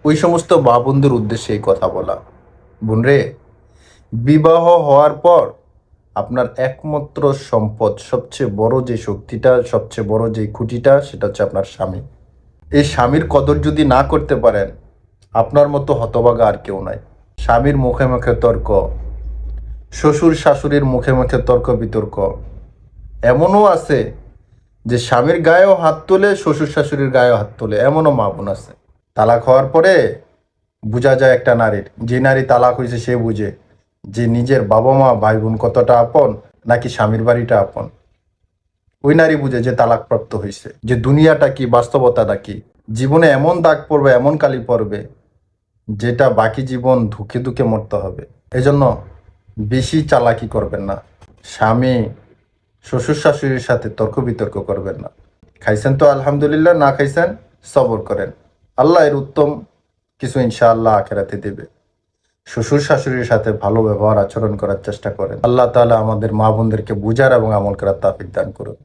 ওই সমস্ত মা বোনদের উদ্দেশ্যে এই কথা বলা। বোন রে, বিবাহ হওয়ার পর আপনার একমাত্র সম্পদ, সবচেয়ে বড় যে শক্তিটা, সবচেয়ে বড় যে খুঁটিটা, সেটা হচ্ছে আপনার স্বামী। এই স্বামীর কদর যদি না করতে পারেন, আপনার মতো হতভাগা আর কেউ নাই। স্বামীর মুখে মুখে তর্ক, শ্বশুর শাশুড়ির মুখে মুখে তর্ক বিতর্ক, এমনও আছে যে স্বামীর গায়েও হাত তোলে, শ্বশুর শাশুড়ির গায়েও হাত তোলে, এমনও মা বোন আছে। তালাক হওয়ার পরে বোঝা যায় একটা নারীর, যে নারী তালাক হয়েছে সে বুঝে যে নিজের বাবা মা ভাই বোন কতটা আপন, নাকি স্বামীর বাড়িটা আপন। ওই নারী বুঝে যে তালাকপ্রাপ্ত হয়েছে, যে দুনিয়াটা কি, বাস্তবতাটা কি। জীবনে এমন দাগ পড়বে, এমন কালি পড়বে, যেটা বাকি জীবন ধুকে ধুকে মরতে হবে। এজন্য বেশি চালাকি করবেন না। স্বামী শ্বশুর শাশুড়ির সাথে তর্ক বিতর্ক করবেন না। খাইছেন তো আলহামদুলিল্লাহ, না খাইছেন সবর করেন। আল্লাহ এর উত্তম কিছু ইনশাআল্লাহ আখেরাতে দেবে। শ্বশুর শাশুড়ির সাথে ভালো ব্যবহার আচরণ করার চেষ্টা করেন। আল্লাহ তাআলা আমাদের মা বোনদেরকে বুঝার এবং আমল করার তৌফিক দান করুন।